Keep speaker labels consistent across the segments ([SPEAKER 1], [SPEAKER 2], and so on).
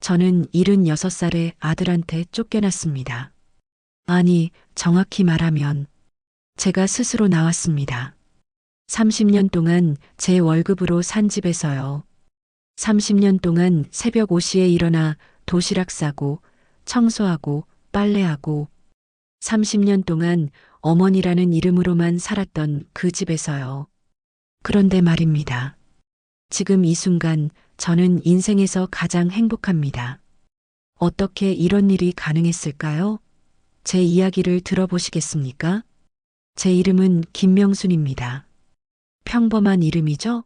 [SPEAKER 1] 저는 76살의 아들한테 쫓겨났습니다. 아니, 정확히 말하면 제가 스스로 나왔습니다. 30년 동안 제 월급으로 산 집에서요. 30년 동안 새벽 5시에 일어나 도시락 싸고 청소하고 빨래하고 30년 동안 어머니라는 이름으로만 살았던 그 집에서요. 그런데 말입니다. 지금 이 순간 저는 인생에서 가장 행복합니다. 어떻게 이런 일이 가능했을까요? 제 이야기를 들어보시겠습니까? 제 이름은 김명순입니다. 평범한 이름이죠?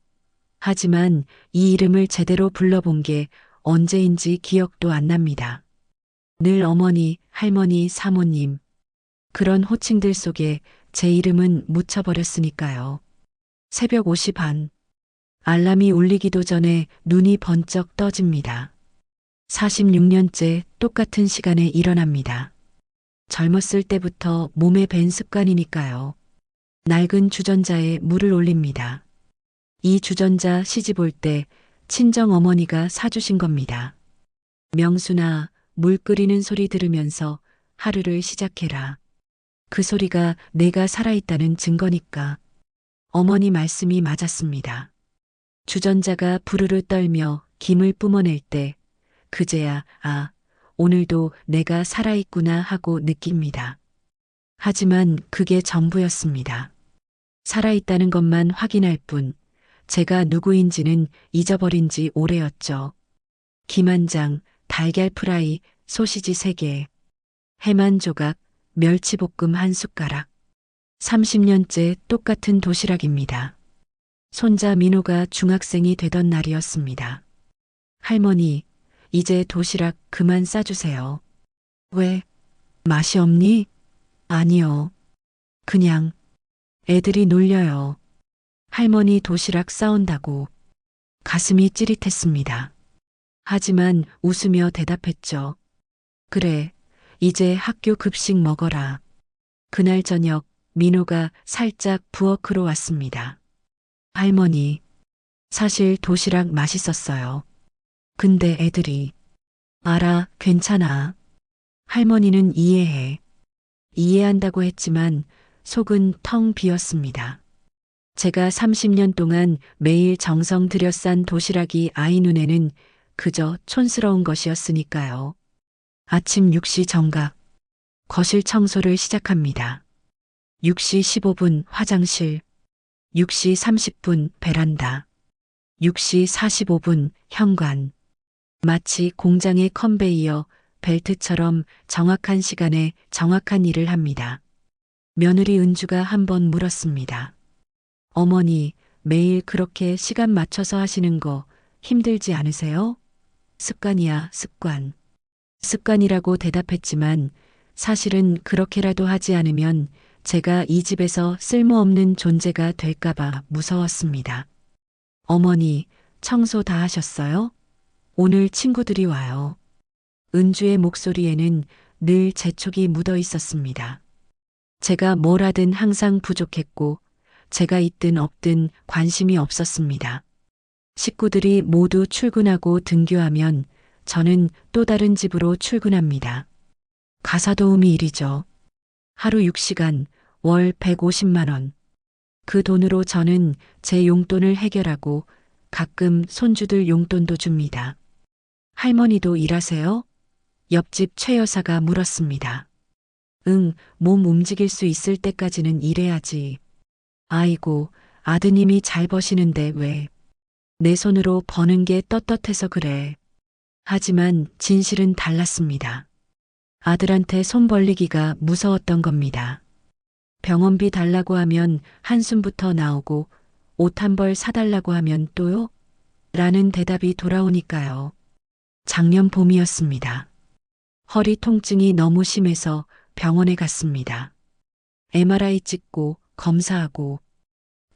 [SPEAKER 1] 하지만 이 이름을 제대로 불러본 게 언제인지 기억도 안 납니다. 늘 어머니, 할머니, 사모님, 그런 호칭들 속에 제 이름은 묻혀버렸으니까요. 새벽 5시 반, 알람이 울리기도 전에 눈이 번쩍 떠집니다. 46년째 똑같은 시간에 일어납니다. 젊었을 때부터 몸에 밴 습관이니까요. 낡은 주전자에 물을 올립니다. 이 주전자 시집 올 때 친정 어머니가 사주신 겁니다. 명순아, 물 끓이는 소리 들으면서 하루를 시작해라. 그 소리가 내가 살아있다는 증거니까. 어머니 말씀이 맞았습니다. 주전자가 부르르 떨며 김을 뿜어낼 때 그제야 오늘도 내가 살아있구나 하고 느낍니다. 하지만 그게 전부였습니다. 살아있다는 것만 확인할 뿐 제가 누구인지는 잊어버린 지 오래였죠. 김 한 장, 달걀 프라이, 소시지 3개, 햄 한 조각, 멸치볶음 한 숟가락. 30년째 똑같은 도시락입니다. 손자 민호가 중학생이 되던 날이었습니다. 할머니, 이제 도시락 그만 싸주세요. 왜? 맛이 없니? 아니요. 그냥 애들이 놀려요. 할머니 도시락 싸온다고 가슴이 찌릿했습니다. 하지만 웃으며 대답했죠. 그래, 이제 학교 급식 먹어라. 그날 저녁 민호가 살짝 부엌으로 왔습니다. 할머니, 사실 도시락 맛있었어요. 근데 애들이 알아, 괜찮아. 할머니는 이해해. 이해한다고 했지만 속은 텅 비었습니다. 제가 30년 동안 매일 정성 들여 싼 도시락이 아이 눈에는 그저 촌스러운 것이었으니까요. 아침 6시 정각, 거실 청소를 시작합니다. 6시 15분 화장실, 6시 30분 베란다, 6시 45분 현관. 마치 공장의 컨베이어 벨트처럼 정확한 시간에 정확한 일을 합니다. 며느리 은주가 한번 물었습니다. 어머니, 매일 그렇게 시간 맞춰서 하시는 거 힘들지 않으세요? 습관이야, 습관. 습관이라고 대답했지만 사실은 그렇게라도 하지 않으면 제가 이 집에서 쓸모없는 존재가 될까봐 무서웠습니다. 어머니, 청소 다 하셨어요? 오늘 친구들이 와요. 은주의 목소리에는 늘 재촉이 묻어 있었습니다. 제가 뭘 하든 항상 부족했고 제가 있든 없든 관심이 없었습니다. 식구들이 모두 출근하고 등교하면 저는 또 다른 집으로 출근합니다. 가사도우미 일이죠. 하루 6시간, 월 150만 원. 그 돈으로 저는 제 용돈을 해결하고 가끔 손주들 용돈도 줍니다. 할머니도 일하세요? 옆집 최 여사가 물었습니다. 응, 몸 움직일 수 있을 때까지는 일해야지. 아이고, 아드님이 잘 버시는데 왜? 내 손으로 버는 게 떳떳해서 그래. 하지만 진실은 달랐습니다. 아들한테 손 벌리기가 무서웠던 겁니다. 병원비 달라고 하면 한숨부터 나오고 옷 한 벌 사달라고 하면 또요? 라는 대답이 돌아오니까요. 작년 봄이었습니다. 허리 통증이 너무 심해서 병원에 갔습니다. MRI 찍고 검사하고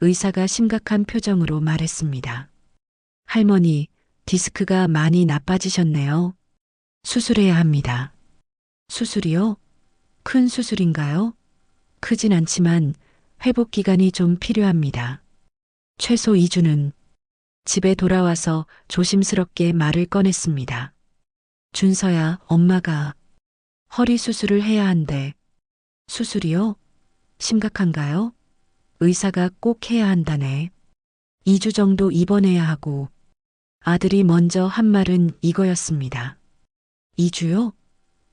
[SPEAKER 1] 의사가 심각한 표정으로 말했습니다. 할머니, 디스크가 많이 나빠지셨네요. 수술해야 합니다. 수술이요? 큰 수술인가요? 크진 않지만 회복 기간이 좀 필요합니다. 최소 2주는. 집에 돌아와서 조심스럽게 말을 꺼냈습니다. 준서야, 엄마가 허리 수술을 해야 한대. 수술이요? 심각한가요? 의사가 꼭 해야 한다네. 2주 정도 입원해야 하고. 아들이 먼저 한 말은 이거였습니다. 2주요?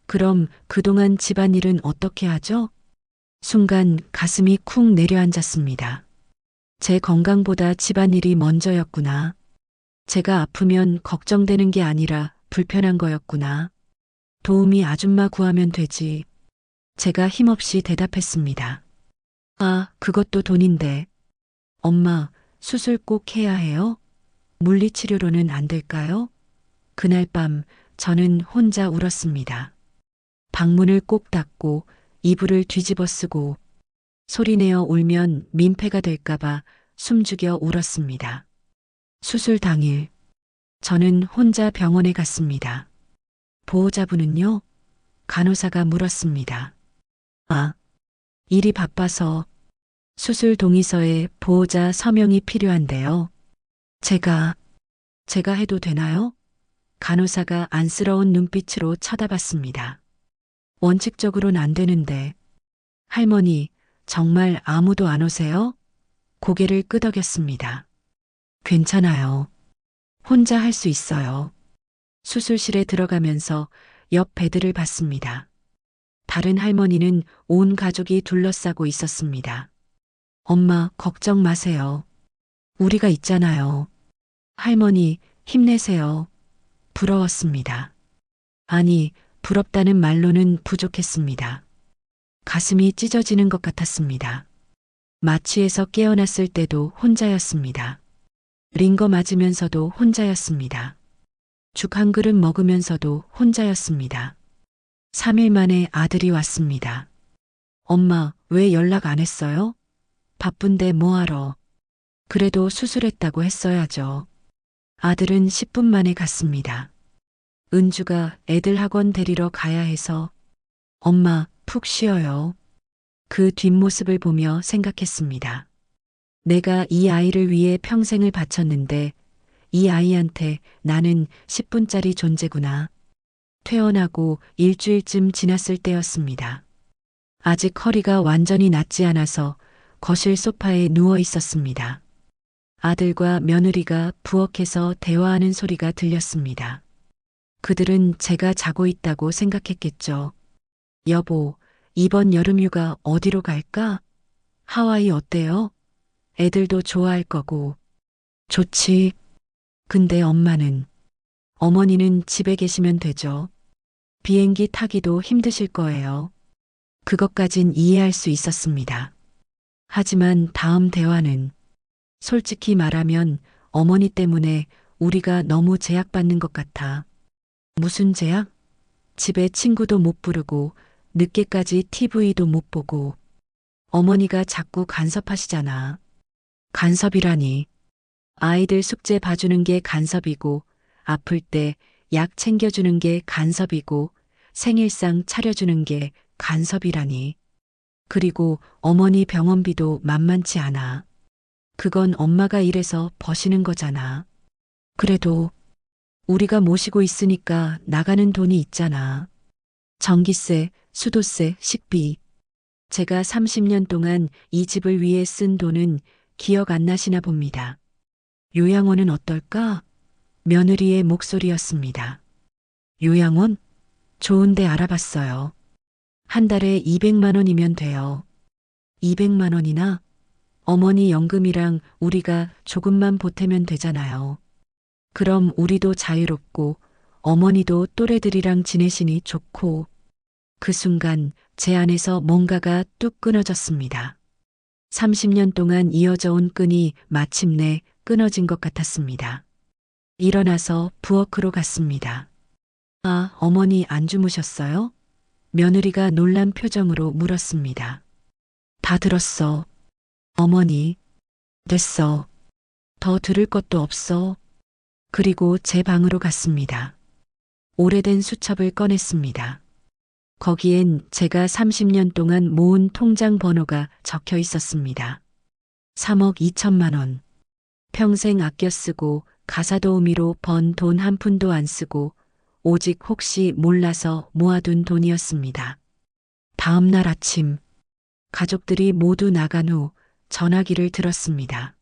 [SPEAKER 1] 그럼 그동안 집안일은 어떻게 하죠? 순간 가슴이 쿵 내려앉았습니다. 제 건강보다 집안일이 먼저였구나. 제가 아프면 걱정되는 게 아니라 불편한 거였구나. 도우미 아줌마 구하면 되지. 제가 힘없이 대답했습니다. 아, 그것도 돈인데. 엄마, 수술 꼭 해야 해요? 물리치료로는 안 될까요? 그날 밤 저는 혼자 울었습니다. 방문을 꼭 닫고 이불을 뒤집어 쓰고 소리내어 울면 민폐가 될까봐 숨죽여 울었습니다. 수술 당일 저는 혼자 병원에 갔습니다. 보호자분은요? 간호사가 물었습니다. 아, 일이 바빠서 수술 동의서에 보호자 서명이 필요한데요. 제가 해도 되나요? 간호사가 안쓰러운 눈빛으로 쳐다봤습니다. 원칙적으로는 안 되는데. 할머니, 정말 아무도 안 오세요? 고개를 끄덕였습니다. 괜찮아요. 혼자 할 수 있어요. 수술실에 들어가면서 옆 베드를 봤습니다. 다른 할머니는 온 가족이 둘러싸고 있었습니다. 엄마, 걱정 마세요. 우리가 있잖아요. 할머니, 힘내세요. 부러웠습니다. 아니, 부럽다는 말로는 부족했습니다. 가슴이 찢어지는 것 같았습니다. 마취에서 깨어났을 때도 혼자였습니다. 링거 맞으면서도 혼자였습니다. 죽 한 그릇 먹으면서도 혼자였습니다. 3일 만에 아들이 왔습니다. 엄마, 왜 연락 안 했어요? 바쁜데 뭐하러? 그래도 수술했다고 했어야죠. 아들은 10분 만에 갔습니다. 은주가 애들 학원 데리러 가야 해서 엄마 푹 쉬어요. 그 뒷모습을 보며 생각했습니다. 내가 이 아이를 위해 평생을 바쳤는데 이 아이한테 나는 10분짜리 존재구나. 퇴원하고 일주일쯤 지났을 때였습니다. 아직 허리가 완전히 낫지 않아서 거실 소파에 누워 있었습니다. 아들과 며느리가 부엌에서 대화하는 소리가 들렸습니다. 그들은 제가 자고 있다고 생각했겠죠. 여보, 이번 여름휴가 어디로 갈까? 하와이 어때요? 애들도 좋아할 거고. 좋지. 근데 엄마는, 어머니는 집에 계시면 되죠. 비행기 타기도 힘드실 거예요. 그것까진 이해할 수 있었습니다. 하지만 다음 대화는 솔직히 말하면 어머니 때문에 우리가 너무 제약받는 것 같아. 무슨 제약? 집에 친구도 못 부르고 늦게까지 TV도 못 보고 어머니가 자꾸 간섭하시잖아. 간섭이라니. 아이들 숙제 봐주는 게 간섭이고 아플 때 약 챙겨주는 게 간섭이고 생일상 차려주는 게 간섭이라니. 그리고 어머니 병원비도 만만치 않아. 그건 엄마가 일해서 버시는 거잖아. 그래도 우리가 모시고 있으니까 나가는 돈이 있잖아. 전기세, 수도세, 식비. 제가 30년 동안 이 집을 위해 쓴 돈은 기억 안 나시나 봅니다. 요양원은 어떨까? 며느리의 목소리였습니다. 요양원? 좋은데 알아봤어요. 한 달에 200만 원이면 돼요. 200만 원이나? 어머니 연금이랑 우리가 조금만 보태면 되잖아요. 그럼 우리도 자유롭고 어머니도 또래들이랑 지내시니 좋고. 그 순간 제 안에서 뭔가가 뚝 끊어졌습니다. 30년 동안 이어져 온 끈이 마침내 끊어진 것 같았습니다. 일어나서 부엌으로 갔습니다. 아, 어머니 안 주무셨어요? 며느리가 놀란 표정으로 물었습니다. 다 들었어. 어머니. 됐어. 더 들을 것도 없어. 그리고 제 방으로 갔습니다. 오래된 수첩을 꺼냈습니다. 거기엔 제가 30년 동안 모은 통장 번호가 적혀 있었습니다. 3억 2천만 원. 평생 아껴 쓰고 가사도우미로 번 돈 한 푼도 안 쓰고 오직 혹시 몰라서 모아둔 돈이었습니다. 다음 날 아침, 가족들이 모두 나간 후 전화기를 들었습니다.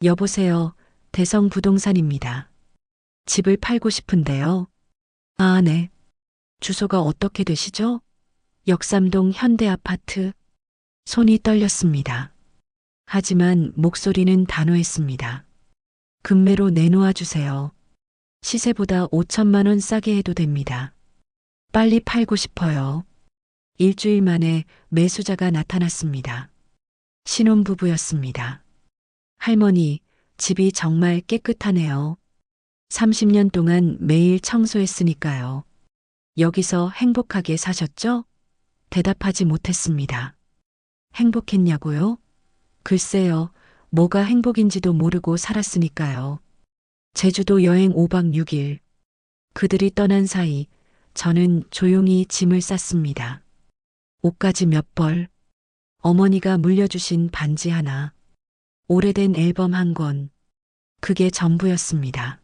[SPEAKER 1] 여보세요, 대성부동산입니다. 집을 팔고 싶은데요. 아, 네. 주소가 어떻게 되시죠? 역삼동 현대아파트. 손이 떨렸습니다. 하지만 목소리는 단호했습니다. 금매로 내놓아 주세요. 시세보다 5천만 원 싸게 해도 됩니다. 빨리 팔고 싶어요. 일주일 만에 매수자가 나타났습니다. 신혼부부였습니다. 할머니, 집이 정말 깨끗하네요. 30년 동안 매일 청소했으니까요. 여기서 행복하게 사셨죠? 대답하지 못했습니다. 행복했냐고요? 글쎄요, 뭐가 행복인지도 모르고 살았으니까요. 제주도 여행 5박 6일. 그들이 떠난 사이 저는 조용히 짐을 쌌습니다. 옷가지 몇 벌, 어머니가 물려주신 반지 하나, 오래된 앨범 한 권. 그게 전부였습니다.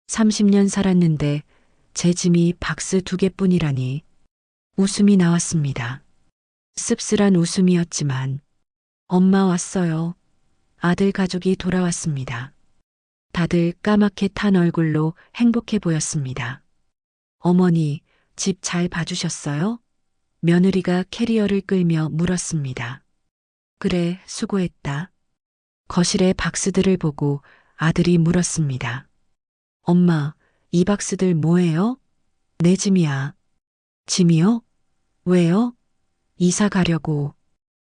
[SPEAKER 1] 30년 살았는데 제 짐이 박스 2개뿐이라니. 웃음이 나왔습니다. 씁쓸한 웃음이었지만 엄마 왔어요. 아들 가족이 돌아왔습니다. 다들 까맣게 탄 얼굴로 행복해 보였습니다. 어머니, 집 잘 봐주셨어요? 며느리가 캐리어를 끌며 물었습니다. 그래, 수고했다. 거실의 박스들을 보고 아들이 물었습니다. 엄마, 이 박스들 뭐예요? 내 짐이야. 짐이요? 왜요? 이사 가려고.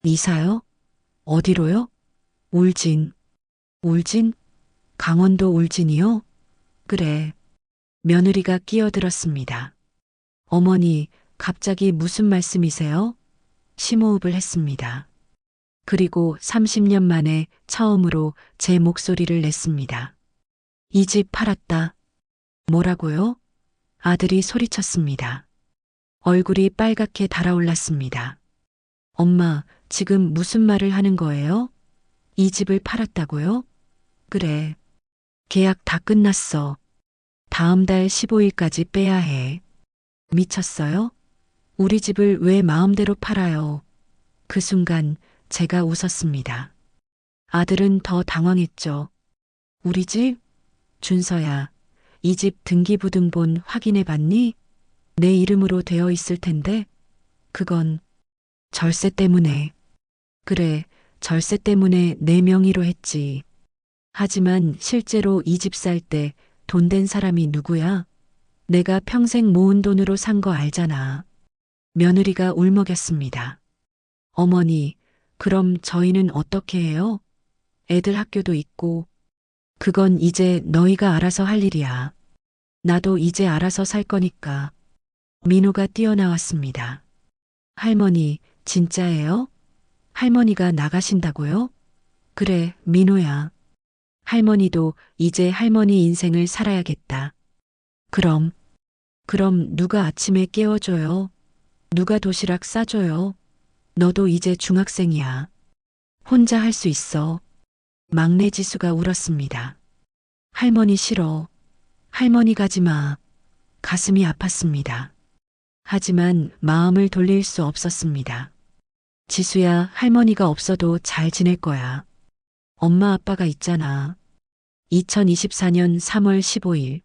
[SPEAKER 1] 이사요? 어디로요? 울진. 울진? 강원도 울진이요? 그래. 며느리가 끼어들었습니다. 어머니, 갑자기 무슨 말씀이세요? 심호흡을 했습니다. 그리고 30년 만에 처음으로 제 목소리를 냈습니다. 이 집 팔았다. 뭐라고요? 아들이 소리쳤습니다. 얼굴이 빨갛게 달아올랐습니다. 엄마, 지금 무슨 말을 하는 거예요? 이 집을 팔았다고요? 그래. 계약 다 끝났어. 다음 달 15일까지 빼야 해. 미쳤어요? 우리 집을 왜 마음대로 팔아요? 그 순간 제가 웃었습니다. 아들은 더 당황했죠. 우리 집? 준서야, 이 집 등기부등본 확인해 봤니? 내 이름으로 되어 있을 텐데. 그건 절세 때문에. 그래, 절세 때문에 내 명의로 했지. 하지만 실제로 이 집 살 때 돈 된 사람이 누구야? 내가 평생 모은 돈으로 산 거 알잖아. 며느리가 울먹였습니다. 어머니, 그럼 저희는 어떻게 해요? 애들 학교도 있고. 그건 이제 너희가 알아서 할 일이야. 나도 이제 알아서 살 거니까. 민호가 뛰어나왔습니다. 할머니, 진짜예요? 할머니가 나가신다고요? 그래, 민호야. 할머니도 이제 할머니 인생을 살아야겠다. 그럼 누가 아침에 깨워줘요? 누가 도시락 싸줘요? 너도 이제 중학생이야. 혼자 할 수 있어. 막내 지수가 울었습니다. 할머니 싫어. 할머니 가지 마. 가슴이 아팠습니다. 하지만 마음을 돌릴 수 없었습니다. 지수야, 할머니가 없어도 잘 지낼 거야. 엄마 아빠가 있잖아. 2024년 3월 15일.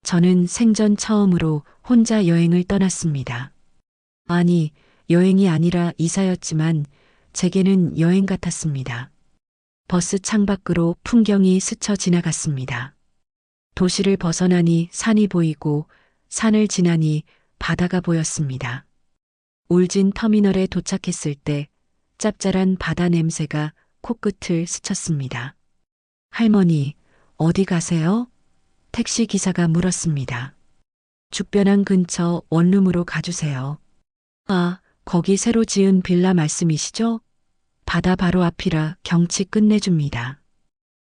[SPEAKER 1] 저는 생전 처음으로 혼자 여행을 떠났습니다. 아니, 여행이 아니라 이사였지만 제게는 여행 같았습니다. 버스 창밖으로 풍경이 스쳐 지나갔습니다. 도시를 벗어나니 산이 보이고 산을 지나니 바다가 보였습니다. 울진 터미널에 도착했을 때 짭짤한 바다 냄새가 코끝을 스쳤습니다. 할머니, 어디 가세요? 택시 기사가 물었습니다. 죽변항 근처 원룸으로 가주세요. 아, 거기 새로 지은 빌라 말씀이시죠? 바다 바로 앞이라 경치 끝내줍니다.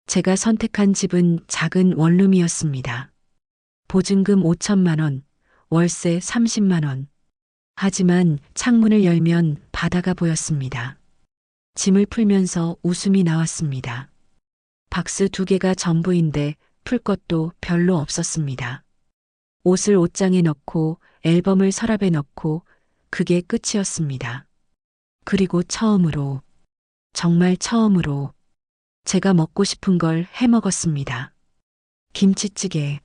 [SPEAKER 1] 제가 선택한 집은 작은 원룸이었습니다. 보증금 5천만 원, 월세 30만 원. 하지만 창문을 열면 바다가 보였습니다. 짐을 풀면서 웃음이 나왔습니다. 박스 2개가 전부인데 풀 것도 별로 없었습니다. 옷을 옷장에 넣고 앨범을 서랍에 넣고 그게 끝이었습니다. 그리고 처음으로, 정말 처음으로 제가 먹고 싶은 걸 해 먹었습니다. 김치찌개.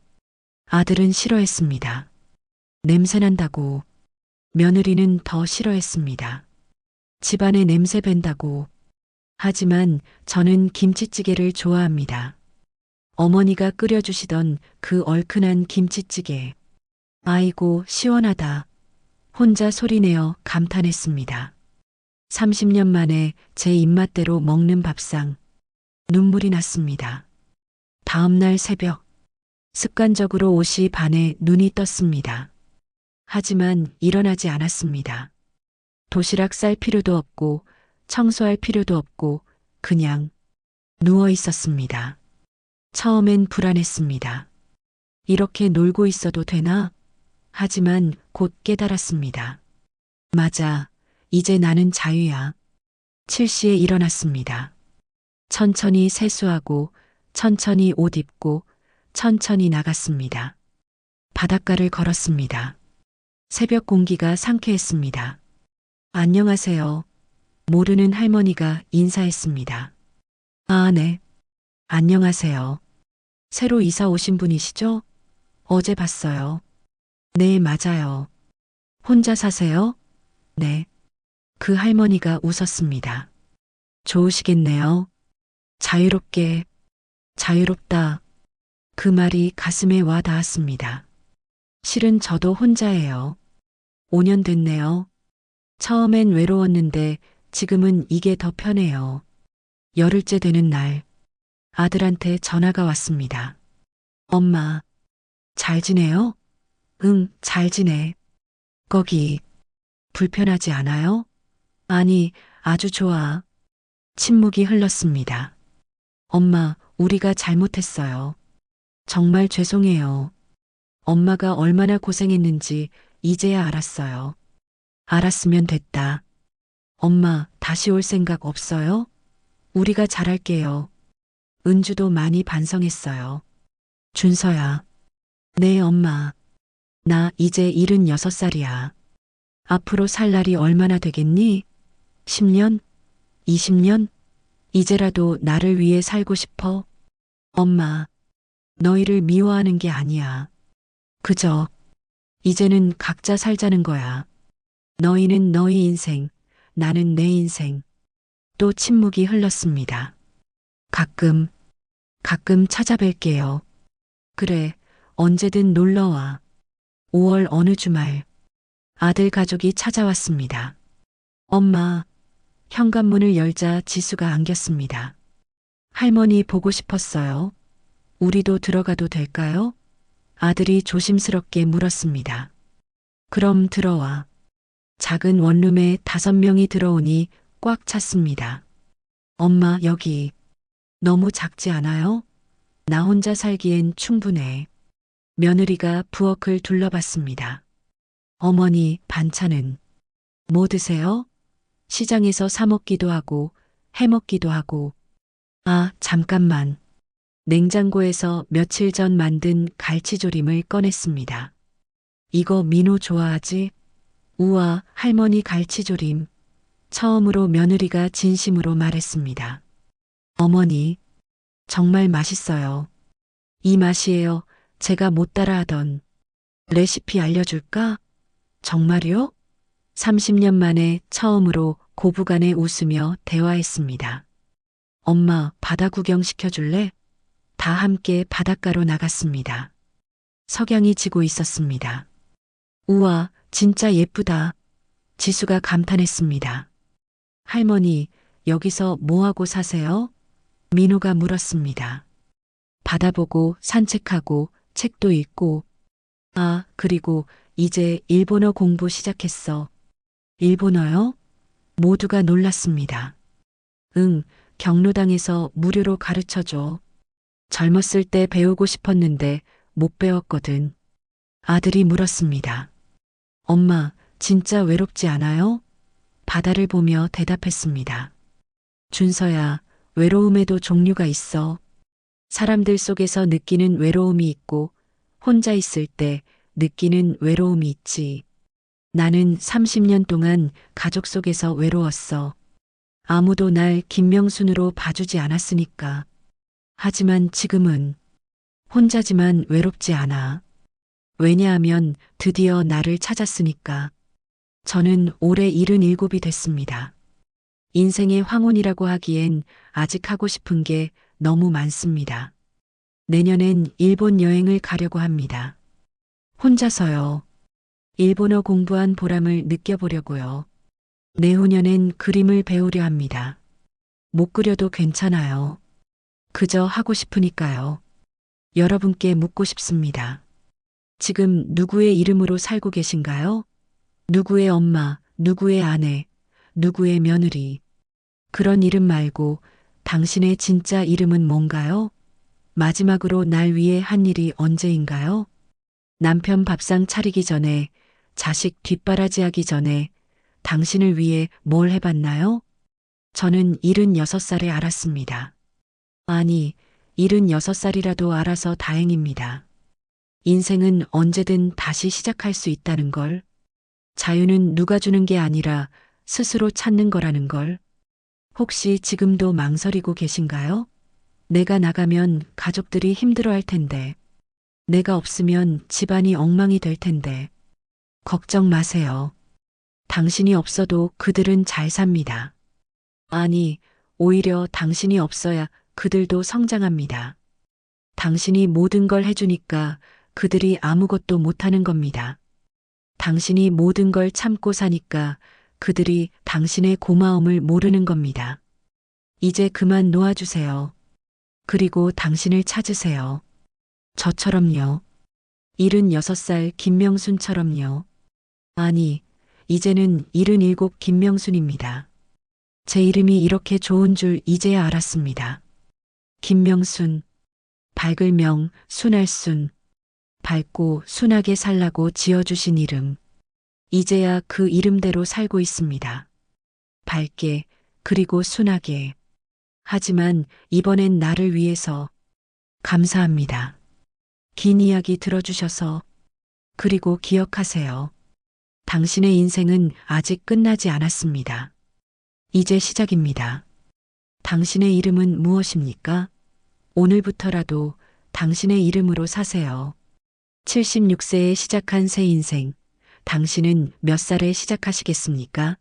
[SPEAKER 1] 아들은 싫어했습니다. 냄새난다고. 며느리는 더 싫어했습니다. 집안에 냄새 밴다고. 하지만 저는 김치찌개를 좋아합니다. 어머니가 끓여주시던 그 얼큰한 김치찌개. 아이고, 시원하다. 혼자 소리내어 감탄했습니다. 30년 만에 제 입맛대로 먹는 밥상. 눈물이 났습니다. 다음 날 새벽, 습관적으로 옷이 반해 눈이 떴습니다. 하지만 일어나지 않았습니다. 도시락 쌀 필요도 없고 청소할 필요도 없고 그냥 누워 있었습니다. 처음엔 불안했습니다. 이렇게 놀고 있어도 되나? 하지만 곧 깨달았습니다. 맞아, 이제 나는 자유야. 7시에 일어났습니다. 천천히 세수하고 천천히 옷 입고 천천히 나갔습니다. 바닷가를 걸었습니다. 새벽 공기가 상쾌했습니다. 안녕하세요. 모르는 할머니가 인사했습니다. 아, 네. 안녕하세요. 새로 이사 오신 분이시죠? 어제 봤어요. 네, 맞아요. 혼자 사세요? 네. 그 할머니가 웃었습니다. 좋으시겠네요. 자유롭게, 자유롭다. 그 말이 가슴에 와 닿았습니다. 실은 저도 혼자예요. 5년 됐네요. 처음엔 외로웠는데 지금은 이게 더 편해요. 열흘째 되는 날, 아들한테 전화가 왔습니다. 엄마, 잘 지내요? 응, 잘 지내. 거기, 불편하지 않아요? 아니, 아주 좋아. 침묵이 흘렀습니다. 엄마, 우리가 잘못했어요. 정말 죄송해요. 엄마가 얼마나 고생했는지 이제야 알았어요. 알았으면 됐다. 엄마, 다시 올 생각 없어요? 우리가 잘할게요. 은주도 많이 반성했어요. 준서야. 네, 엄마. 나 이제 76살이야. 앞으로 살 날이 얼마나 되겠니? 10년? 20년? 이제라도 나를 위해 살고 싶어? 엄마, 너희를 미워하는 게 아니야. 그저, 이제는 각자 살자는 거야. 너희는 너희 인생, 나는 내 인생. 또 침묵이 흘렀습니다. 가끔 찾아뵐게요. 그래, 언제든 놀러와. 5월 어느 주말, 아들 가족이 찾아왔습니다. 엄마, 현관문을 열자 지수가 안겼습니다. 할머니 보고 싶었어요. 우리도 들어가도 될까요? 아들이 조심스럽게 물었습니다. 그럼 들어와. 작은 원룸에 5명이 들어오니 꽉 찼습니다. 엄마, 여기 너무 작지 않아요? 나 혼자 살기엔 충분해. 며느리가 부엌을 둘러봤습니다. 어머니, 반찬은 뭐 드세요? 시장에서 사 먹기도 하고 해 먹기도 하고. 아, 잠깐만. 냉장고에서 며칠 전 만든 갈치조림을 꺼냈습니다. 이거 민호 좋아하지? 우와, 할머니 갈치조림. 처음으로 며느리가 진심으로 말했습니다. 어머니, 정말 맛있어요. 이 맛이에요. 제가 못 따라하던. 레시피 알려줄까? 정말요? 30년 만에 처음으로 고부간에 웃으며 대화했습니다. 엄마, 바다 구경 시켜줄래? 다 함께 바닷가로 나갔습니다. 석양이 지고 있었습니다. 우와, 진짜 예쁘다. 지수가 감탄했습니다. 할머니, 여기서 뭐하고 사세요? 민호가 물었습니다. 바다 보고 산책하고 책도 읽고. 아, 그리고 이제 일본어 공부 시작했어. 일본어요? 모두가 놀랐습니다. 응, 경로당에서 무료로 가르쳐줘. 젊었을 때 배우고 싶었는데 못 배웠거든. 아들이 물었습니다. 엄마, 진짜 외롭지 않아요? 바다를 보며 대답했습니다. 준서야, 외로움에도 종류가 있어. 사람들 속에서 느끼는 외로움이 있고, 혼자 있을 때 느끼는 외로움이 있지. 나는 30년 동안 가족 속에서 외로웠어. 아무도 날 김명순으로 봐주지 않았으니까. 하지만 지금은 혼자지만 외롭지 않아. 왜냐하면 드디어 나를 찾았으니까. 저는 올해 77이 됐습니다. 인생의 황혼이라고 하기엔 아직 하고 싶은 게 너무 많습니다. 내년엔 일본 여행을 가려고 합니다. 혼자서요. 일본어 공부한 보람을 느껴보려고요. 내후년엔 그림을 배우려 합니다. 못 그려도 괜찮아요. 그저 하고 싶으니까요. 여러분께 묻고 싶습니다. 지금 누구의 이름으로 살고 계신가요? 누구의 엄마, 누구의 아내, 누구의 며느리. 그런 이름 말고 당신의 진짜 이름은 뭔가요? 마지막으로 날 위해 한 일이 언제인가요? 남편 밥상 차리기 전에, 자식 뒷바라지하기 전에 당신을 위해 뭘 해봤나요? 저는 76살에 알았습니다. 아니, 76살이라도 알아서 다행입니다. 인생은 언제든 다시 시작할 수 있다는 걸. 자유는 누가 주는 게 아니라 스스로 찾는 거라는 걸. 혹시 지금도 망설이고 계신가요? 내가 나가면 가족들이 힘들어할 텐데. 내가 없으면 집안이 엉망이 될 텐데. 걱정 마세요. 당신이 없어도 그들은 잘 삽니다. 아니, 오히려 당신이 없어야 그들도 성장합니다. 당신이 모든 걸 해주니까 그들이 아무것도 못하는 겁니다. 당신이 모든 걸 참고 사니까 그들이 당신의 고마움을 모르는 겁니다. 이제 그만 놓아주세요. 그리고 당신을 찾으세요. 저처럼요. 76살 김명순처럼요. 아니, 이제는 77 김명순입니다. 제 이름이 이렇게 좋은 줄 이제야 알았습니다. 김명순, 밝을명, 순할순, 밝고 순하게 살라고 지어주신 이름. 이제야 그 이름대로 살고 있습니다. 밝게, 그리고 순하게. 하지만 이번엔 나를 위해서. 감사합니다. 긴 이야기 들어주셔서. 그리고 기억하세요. 당신의 인생은 아직 끝나지 않았습니다. 이제 시작입니다. 당신의 이름은 무엇입니까? 오늘부터라도 당신의 이름으로 사세요. 76세에 시작한 새 인생. 당신은 몇 살에 시작하시겠습니까?